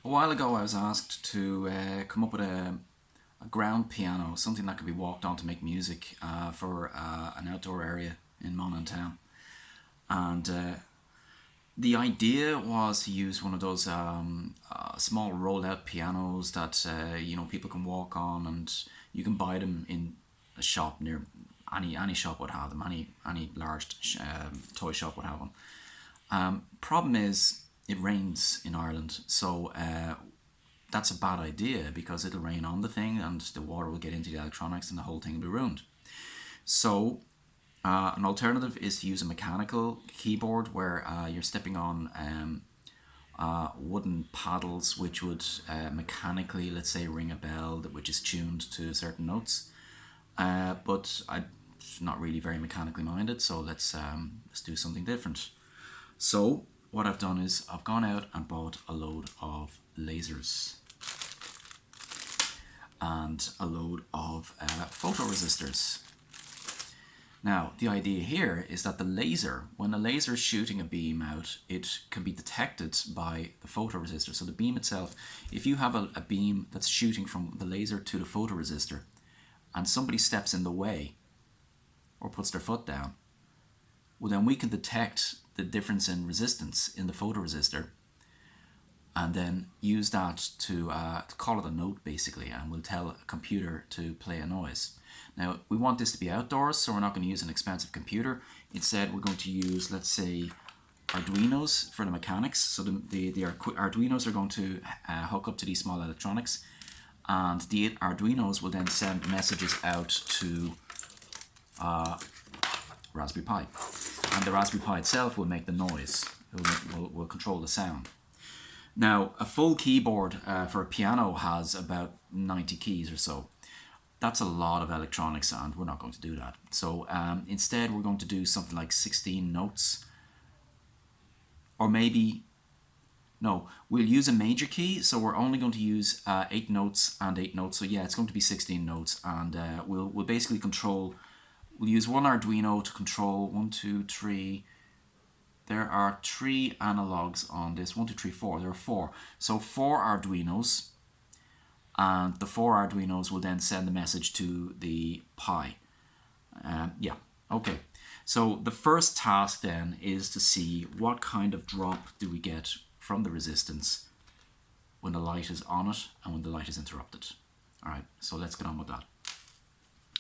A while ago I was asked to come up with a ground piano, something that could be walked on to make music for an outdoor area in Monaghan town. And the idea was to use one of those small roll-out pianos that people can walk on, and you can buy them in a shop near any shop would have them. Any large toy shop would have them. Problem is, it rains in Ireland, so that's a bad idea because it'll rain on the thing and the water will get into the electronics and the whole thing will be ruined. So an alternative is to use a mechanical keyboard where you're stepping on wooden paddles which would mechanically, let's say, ring a bell which is tuned to certain notes. But I'm not really very mechanically minded, so let's do something different. So what I've done is I've gone out and bought a load of lasers and a load of photoresistors. Now, the idea here is that the laser, when the laser is shooting a beam out, it can be detected by the photoresistor. So the beam itself, if you have a beam that's shooting from the laser to the photoresistor and somebody steps in the way or puts their foot down, well, then we can detect the difference in resistance in the photoresistor and then use that to call it a note, basically, and we'll tell a computer to play a noise. Now, we want this to be outdoors, so we're not going to use an expensive computer. Instead, we're going to use, let's say, arduinos for the mechanics. So the arduinos are going to hook up to these small electronics, and the arduinos will then send messages out to Raspberry Pi. And the Raspberry Pi itself will make the noise. It will control the sound. Now, a full keyboard for a piano has about 90 keys or so. That's a lot of electronics, and we're not going to do that. So instead, we're going to do something like 16 notes. Or maybe, no, we'll use a major key, so we're only going to use 8 notes and 8 notes. So yeah, it's going to be 16 notes, and we'll basically control, we'll use one Arduino to control 1, 2, 3. There are 3 analogs on this. 1, 2, 3, 4. There are 4. So 4 Arduinos, and the 4 Arduinos will then send the message to the Pi. Yeah, okay. So the first task then is to see what kind of drop do we get from the resistance when the light is on it and when the light is interrupted. All right, so let's get on with that.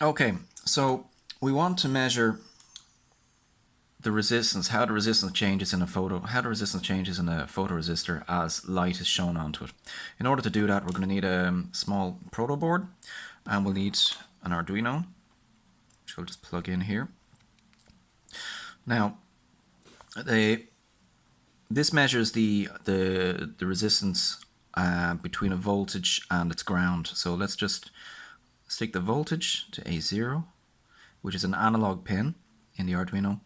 Okay, so we want to measure the resistance, how the resistance changes in a photoresistor as light is shown onto it. In order to do that, we're going to need a small proto board, and we'll need an Arduino, which we'll just plug in here. Now, this measures the resistance between a voltage and its ground. So let's just stick the voltage to A0, which is an analog pin in the Arduino.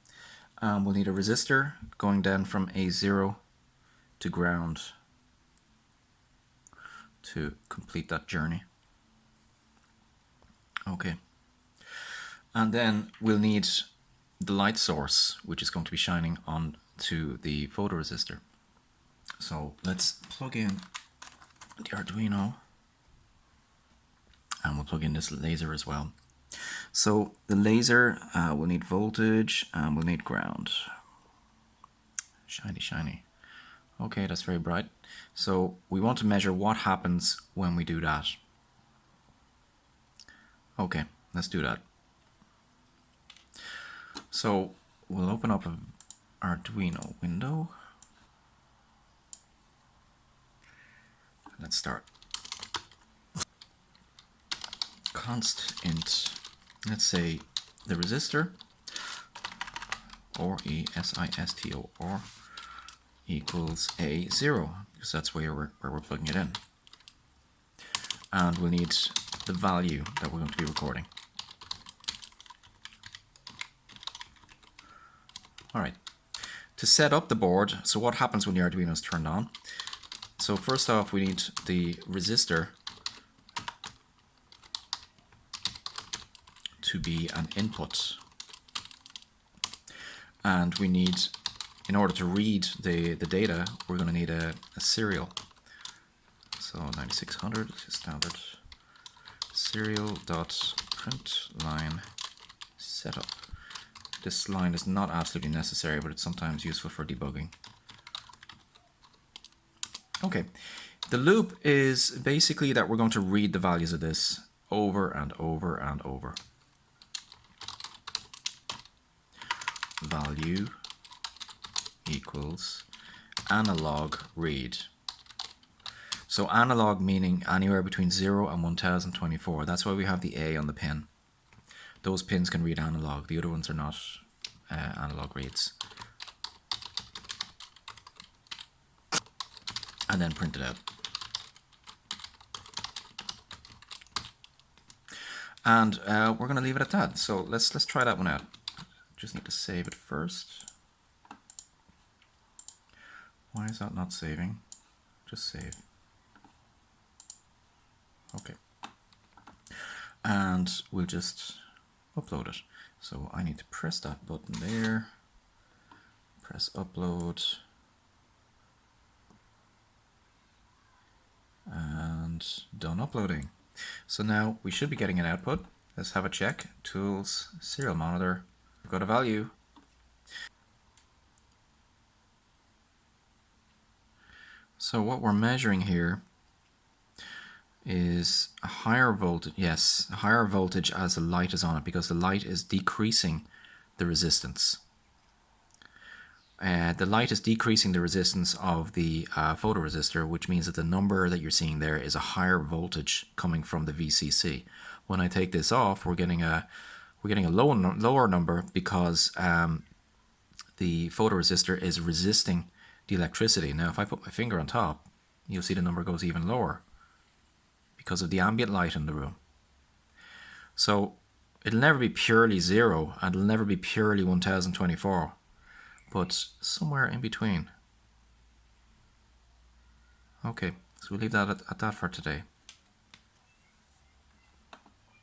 We'll need a resistor going down from A0 to ground to complete that journey. Okay. And then we'll need the light source, which is going to be shining on to the photoresistor. So let's plug in the Arduino, and we'll plug in this laser as well. So the laser will need voltage and we'll need ground. Shiny, shiny. Okay, that's very bright. So we want to measure what happens when we do that. Okay, let's do that. So we'll open up an Arduino window. Let's start. Const int, let's say the resistor, or resistor, equals A0, because that's where we're plugging it in. And we'll need the value that we're going to be recording. Alright, to set up the board, so what happens when the Arduino is turned on? So first off, we need the resistor to be an input, and we need, in order to read the data, we're going to need a serial. So 9600 is standard serial.println setup. This line is not absolutely necessary, but it's sometimes useful for debugging. Okay, the loop is basically that we're going to read the values of this over and over and over. Value equals analog read. So analog meaning anywhere between 0 and 1024. That's why we have the A on the pin. Those pins can read analog. The other ones are not analog reads. And then print it out. And we're going to leave it at that. So let's try that one out. Just need to save it first. Why is that not saving? Just save. Okay. And we'll just upload it. So I need to press that button there. Press upload. And done uploading. So now we should be getting an output. Let's have a check. Tools, serial monitor. We've got a value. So what we're measuring here is a higher voltage. Yes, a higher voltage as the light is on it, because the light is decreasing the resistance. The light is decreasing the resistance of the photoresistor, which means that the number that you're seeing there is a higher voltage coming from the VCC. When I take this off, we're getting a lower number because the photoresistor is resisting the electricity. Now, if I put my finger on top, you'll see the number goes even lower because of the ambient light in the room. So it'll never be purely 0 and it'll never be purely 1024. But somewhere in between. Okay, so we'll leave that at that for today.